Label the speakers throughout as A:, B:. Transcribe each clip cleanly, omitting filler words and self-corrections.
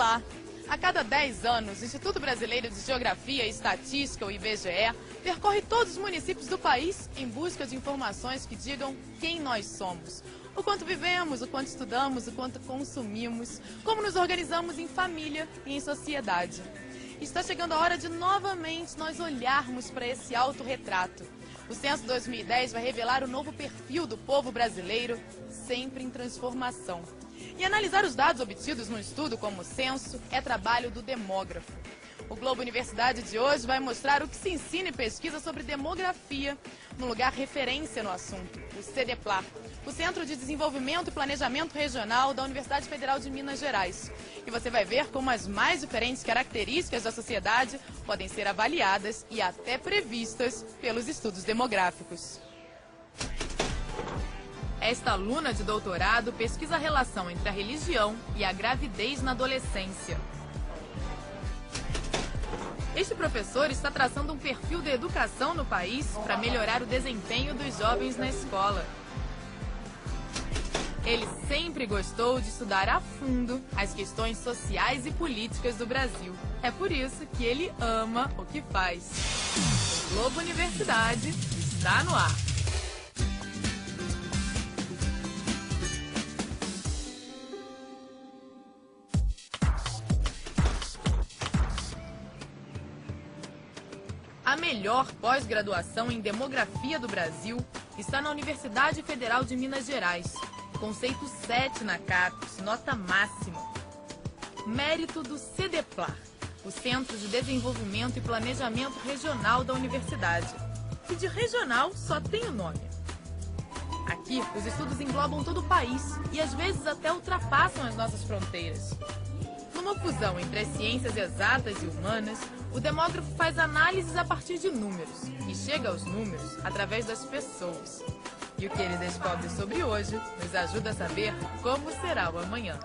A: Olá! A cada 10 anos, o Instituto Brasileiro de Geografia e Estatística, o IBGE, percorre todos os municípios do país em busca de informações que digam quem nós somos. O quanto vivemos, o quanto estudamos, o quanto consumimos, como nos organizamos em família e em sociedade. Está chegando a hora de novamente nós olharmos para esse autorretrato. O Censo 2010 vai revelar o novo perfil do povo brasileiro, sempre em transformação. E analisar os dados obtidos no estudo como o censo é trabalho do demógrafo. O Globo Universidade de hoje vai mostrar o que se ensina e pesquisa sobre demografia no lugar referência no assunto, o CDPLAR, o Centro de Desenvolvimento e Planejamento Regional da Universidade Federal de Minas Gerais. E você vai ver como as mais diferentes características da sociedade podem ser avaliadas e até previstas pelos estudos demográficos. Esta aluna de doutorado pesquisa a relação entre a religião e a gravidez na adolescência. Este professor está traçando um perfil de educação no país para melhorar o desempenho dos jovens na escola. Ele sempre gostou de estudar a fundo as questões sociais e políticas do Brasil. É por isso que ele ama o que faz. O Globo Universidade está no ar. A melhor pós-graduação em demografia do Brasil está na Universidade Federal de Minas Gerais. Conceito 7 na CAPES, nota máxima. Mérito do CDPLAR, o Centro de Desenvolvimento e Planejamento Regional da Universidade. Que de regional só tem o nome. Aqui, os estudos englobam todo o país e às vezes até ultrapassam as nossas fronteiras. Numa fusão entre as ciências exatas e humanas, o demógrafo faz análises a partir de números e chega aos números através das pessoas. E o que ele descobre sobre hoje nos ajuda a saber como será o amanhã.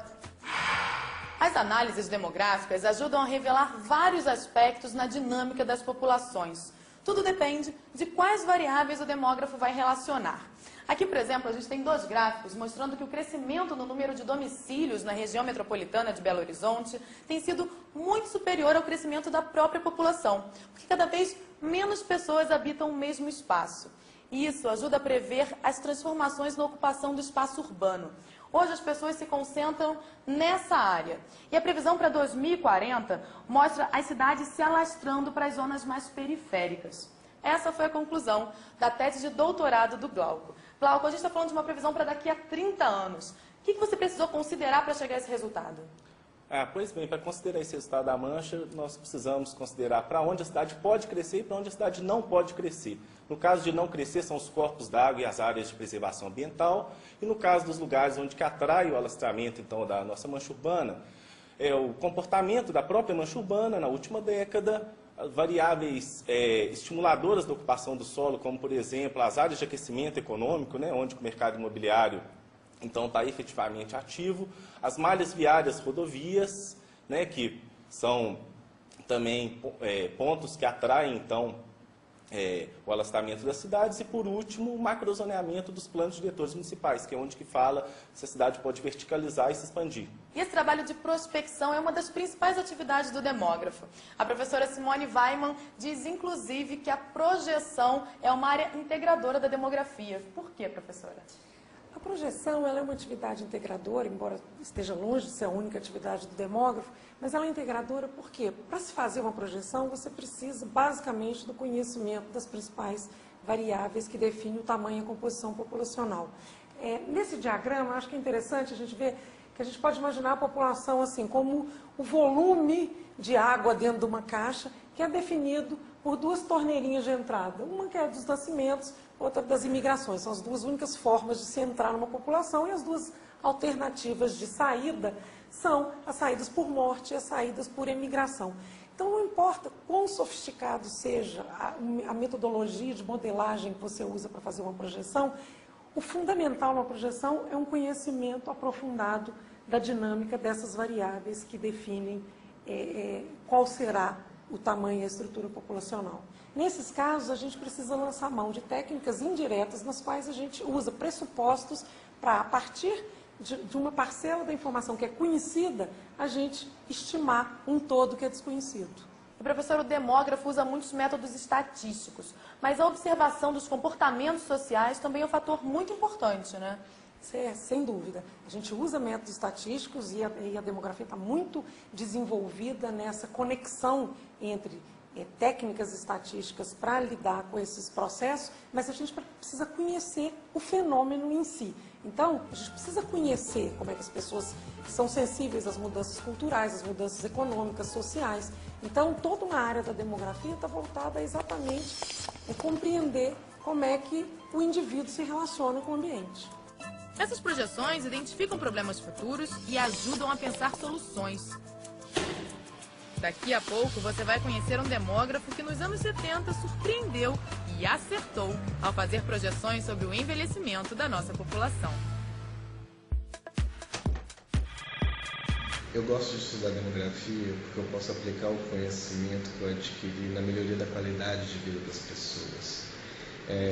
A: As análises demográficas ajudam a revelar vários aspectos na dinâmica das populações. Tudo depende de quais variáveis o demógrafo vai relacionar. Aqui, por exemplo, a gente tem dois gráficos mostrando que o crescimento no número de domicílios na região metropolitana de Belo Horizonte tem sido muito superior ao crescimento da própria população, porque cada vez menos pessoas habitam o mesmo espaço. Isso ajuda a prever as transformações na ocupação do espaço urbano. Hoje as pessoas se concentram nessa área. E a previsão para 2040 mostra as cidades se alastrando para as zonas mais periféricas. Essa foi a conclusão da tese de doutorado do Glauco. Glauco, a gente está falando de uma previsão para daqui a 30 anos. O que você precisou considerar para chegar a esse resultado?
B: Pois bem, para considerar esse resultado da mancha, nós precisamos considerar para onde a cidade pode crescer e para onde a cidade não pode crescer. No caso de não crescer, são os corpos d'água e as áreas de preservação ambiental. E no caso dos lugares onde que atrai o alastramento então, da nossa mancha urbana, é o comportamento da própria mancha urbana na última década, variáveis estimuladoras da ocupação do solo, como, por exemplo, as áreas de aquecimento econômico, né, onde o mercado imobiliário então está efetivamente ativo, as malhas viárias rodovias, né, que são também pontos que atraem então o alastramento das cidades, e por último o macrozoneamento dos planos diretores municipais, que é onde que fala se a cidade pode verticalizar e se expandir.
A: E esse trabalho de prospecção é uma das principais atividades do demógrafo. A professora Simone Weiman diz, inclusive, que a projeção é uma área integradora da demografia. Por quê, professora?
C: A projeção ela é uma atividade integradora, embora esteja longe de ser a única atividade do demógrafo, mas ela é integradora porque, para se fazer uma projeção, você precisa basicamente do conhecimento das principais variáveis que definem o tamanho e a composição populacional. Nesse diagrama, acho que é interessante a gente ver que a gente pode imaginar a população assim, como o volume de água dentro de uma caixa, que é definido por duas torneirinhas de entrada. Uma que é dos nascimentos, outra das imigrações. São as duas únicas formas de se entrar numa população, e as duas alternativas de saída são as saídas por morte e as saídas por emigração. Então, não importa quão sofisticado seja a metodologia de modelagem que você usa para fazer uma projeção, o fundamental na projeção é um conhecimento aprofundado da dinâmica dessas variáveis que definem qual será o tamanho e a estrutura populacional. Nesses casos, a gente precisa lançar mão de técnicas indiretas nas quais a gente usa pressupostos para, a partir de uma parcela da informação que é conhecida, a gente estimar um todo que é desconhecido.
A: Professor, o demógrafo usa muitos métodos estatísticos, mas a observação dos comportamentos sociais também é um fator muito importante, né?
C: Sem dúvida. A gente usa métodos estatísticos e a demografia está muito desenvolvida nessa conexão entre técnicas estatísticas para lidar com esses processos, mas a gente precisa conhecer o fenômeno em si. Então, a gente precisa conhecer como é que as pessoas são sensíveis às mudanças culturais, às mudanças econômicas, sociais. Então, toda uma área da demografia está voltada a exatamente compreender como é que o indivíduo se relaciona com o ambiente.
A: Essas projeções identificam problemas futuros e ajudam a pensar soluções. Daqui a pouco você vai conhecer um demógrafo que nos anos 70 surpreendeu e acertou ao fazer projeções sobre o envelhecimento da nossa população.
D: Eu gosto de estudar demografia porque eu posso aplicar o conhecimento que eu adquiri na melhoria da qualidade de vida das pessoas.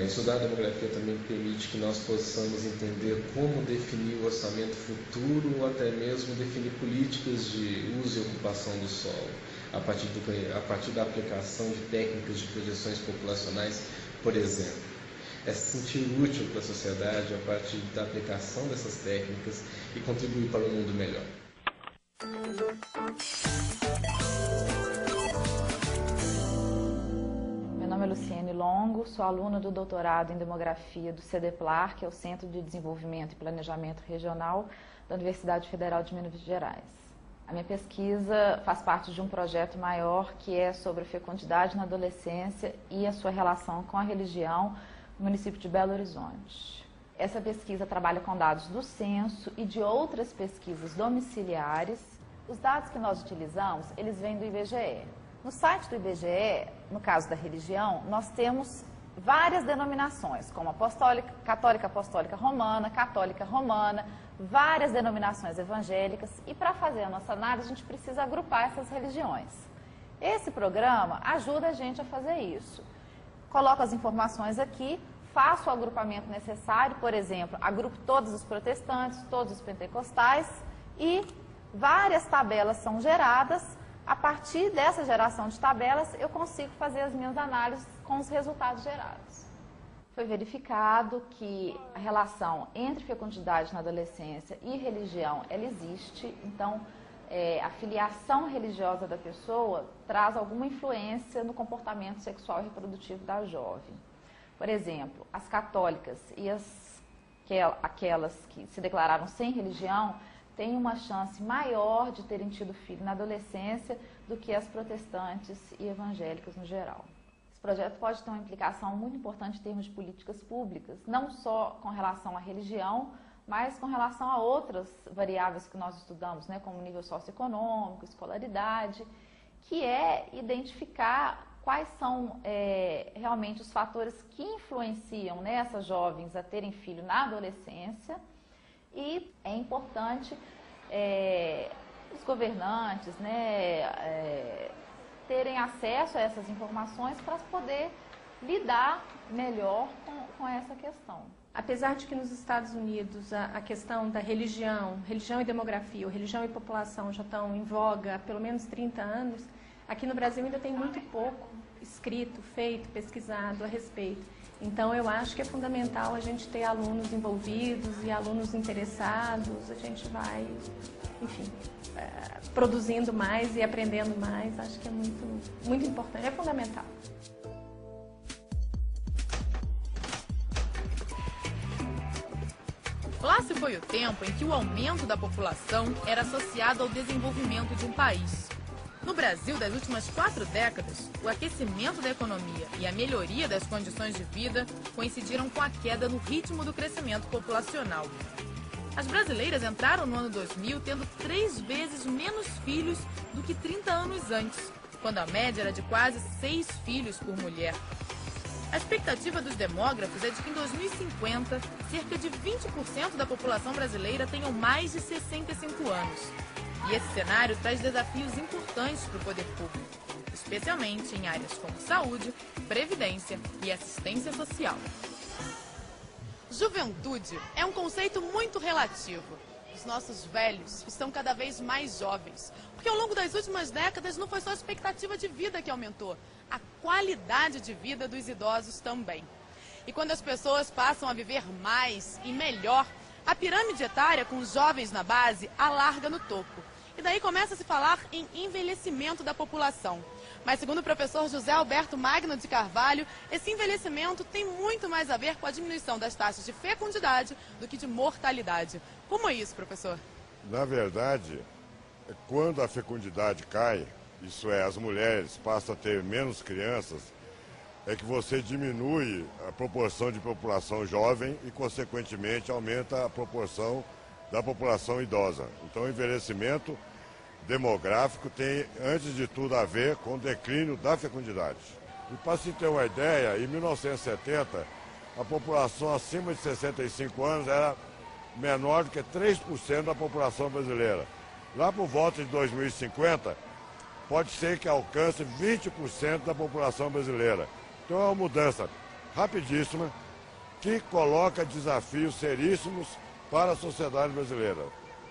D: Estudar a demografia também permite que nós possamos entender como definir o orçamento futuro ou até mesmo definir políticas de uso e ocupação do solo, a partir da aplicação de técnicas de projeções populacionais, por exemplo. É se sentir útil para a sociedade a partir da aplicação dessas técnicas e contribuir para um mundo melhor.
E: Meu nome é Luciene Longo, sou aluna do doutorado em Demografia do CDPLAR, que é o Centro de Desenvolvimento e Planejamento Regional da Universidade Federal de Minas Gerais. A minha pesquisa faz parte de um projeto maior que é sobre a fecundidade na adolescência e a sua relação com a religião no município de Belo Horizonte. Essa pesquisa trabalha com dados do censo e de outras pesquisas domiciliares. Os dados que nós utilizamos, eles vêm do IBGE. No site do IBGE, no caso da religião, nós temos várias denominações, como apostólica, católica apostólica romana, católica romana, várias denominações evangélicas, e para fazer a nossa análise a gente precisa agrupar essas religiões. Esse programa ajuda a gente a fazer isso. Coloco as informações aqui, faço o agrupamento necessário, por exemplo, agrupo todos os protestantes, todos os pentecostais, e várias tabelas são geradas. A partir dessa geração de tabelas, eu consigo fazer as minhas análises com os resultados gerados. Foi verificado que a relação entre fecundidade na adolescência e religião, ela existe. Então, a filiação religiosa da pessoa traz alguma influência no comportamento sexual e reprodutivo da jovem. Por exemplo, as católicas e aquelas que se declararam sem religião têm uma chance maior de terem tido filho na adolescência do que as protestantes e evangélicas no geral. Esse projeto pode ter uma implicação muito importante em termos de políticas públicas, não só com relação à religião, mas com relação a outras variáveis que nós estudamos, né, como nível socioeconômico, escolaridade, que é identificar quais são realmente os fatores que influenciam, né, essas jovens a terem filho na adolescência. E é importante os governantes, né, terem acesso a essas informações para poder lidar melhor com essa questão.
F: Apesar de que nos Estados Unidos a questão da religião e demografia, ou religião e população já estão em voga há pelo menos 30 anos, aqui no Brasil ainda tem muito pouco escrito, feito, pesquisado a respeito. Então, eu acho que é fundamental a gente ter alunos envolvidos e alunos interessados. A gente vai, enfim, produzindo mais e aprendendo mais. Acho que é muito importante, é fundamental.
A: Lá se foi o tempo em que o aumento da população era associado ao desenvolvimento de um país. No Brasil, das últimas 4 décadas, o aquecimento da economia e a melhoria das condições de vida coincidiram com a queda no ritmo do crescimento populacional. As brasileiras entraram no ano 2000 tendo 3 vezes menos filhos do que 30 anos antes, quando a média era de quase 6 filhos por mulher. A expectativa dos demógrafos é de que em 2050, cerca de 20% da população brasileira tenham mais de 65 anos. E esse cenário traz desafios importantes para o poder público, especialmente em áreas como saúde, previdência e assistência social. Juventude é um conceito muito relativo. os nossos velhos estão cada vez mais jovens. Porque ao longo das últimas décadas não foi só a expectativa de vida que aumentou, a qualidade de vida dos idosos também. E quando as pessoas passam a viver mais e melhor, a pirâmide etária com os jovens na base alarga no topo. E daí começa a se falar em envelhecimento da população. Mas segundo o professor José Alberto Magno de Carvalho, esse envelhecimento tem muito mais a ver com a diminuição das taxas de fecundidade do que de mortalidade. Como é isso, professor?
G: Na verdade, quando a fecundidade cai, isso é, as mulheres passam a ter menos crianças, é que você diminui a proporção de população jovem e, consequentemente, aumenta a proporção da população idosa. Então, o envelhecimento demográfico tem, antes de tudo, a ver com o declínio da fecundidade. E para se ter uma ideia, em 1970, a população acima de 65 anos era menor do que 3% da população brasileira. Lá por volta de 2050, pode ser que alcance 20% da população brasileira. Então é uma mudança rapidíssima que coloca desafios seríssimos para a sociedade brasileira.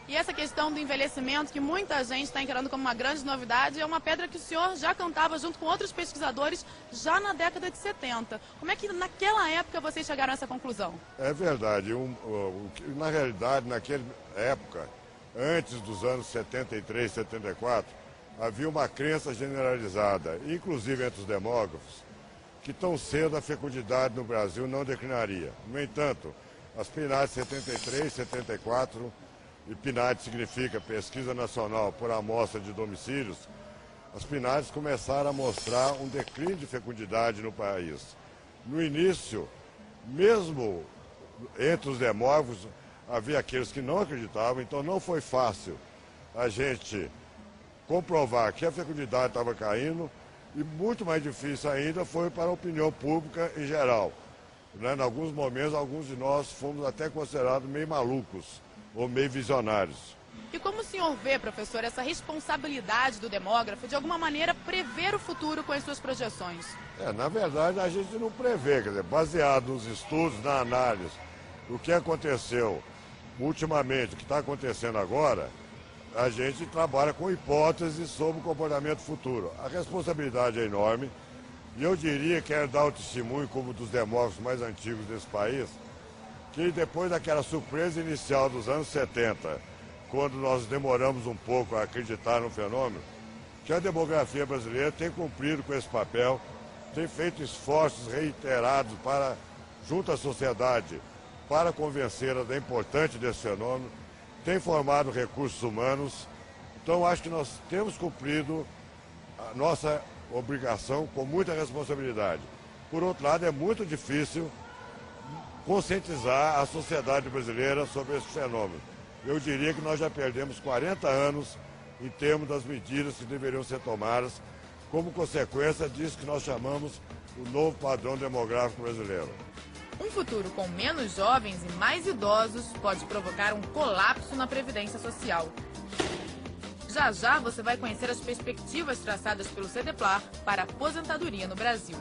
A: E essa questão do envelhecimento, que muita gente está encarando como uma grande novidade, é uma pedra que o senhor já cantava junto com outros pesquisadores já na década de 70. Como é que naquela época vocês chegaram a essa conclusão?
G: É verdade. Na realidade, naquela época, antes dos anos 73, 74, havia uma crença generalizada, inclusive entre os demógrafos, que tão cedo a fecundidade no Brasil não declinaria. No entanto, as PNAD 73, 74, e PNAD significa Pesquisa Nacional por Amostra de Domicílios, as PNADs começaram a mostrar um declínio de fecundidade no país. No início, mesmo entre os demógrafos, havia aqueles que não acreditavam, então não foi fácil a gente comprovar que a fecundidade estava caindo, e muito mais difícil ainda foi para a opinião pública em geral. Em alguns momentos, alguns de nós fomos até considerados meio malucos ou meio visionários.
A: E como o senhor vê, professor, essa responsabilidade do demógrafo de alguma maneira prever o futuro com as suas projeções?
G: Na verdade, a gente não prevê, quer dizer, baseado nos estudos, na análise, o que aconteceu ultimamente, o que está acontecendo agora, a gente trabalha com hipóteses sobre o comportamento futuro. A responsabilidade é enorme e eu diria que é dar o testemunho como dos demógrafos mais antigos desse país, que depois daquela surpresa inicial dos anos 70, quando nós demoramos um pouco a acreditar no fenômeno, que a demografia brasileira tem cumprido com esse papel, tem feito esforços reiterados junto à sociedade, para convencê-la da importância desse fenômeno, tem formado recursos humanos. Então, acho que nós temos cumprido a nossa obrigação com muita responsabilidade. Por outro lado, é muito difícil conscientizar a sociedade brasileira sobre esse fenômeno. Eu diria que nós já perdemos 40 anos em termos das medidas que deveriam ser tomadas como consequência disso que nós chamamos o novo padrão demográfico brasileiro.
A: Um futuro com menos jovens e mais idosos pode provocar um colapso na Previdência Social. Já já você vai conhecer as perspectivas traçadas pelo CDPLAR para a aposentadoria no Brasil.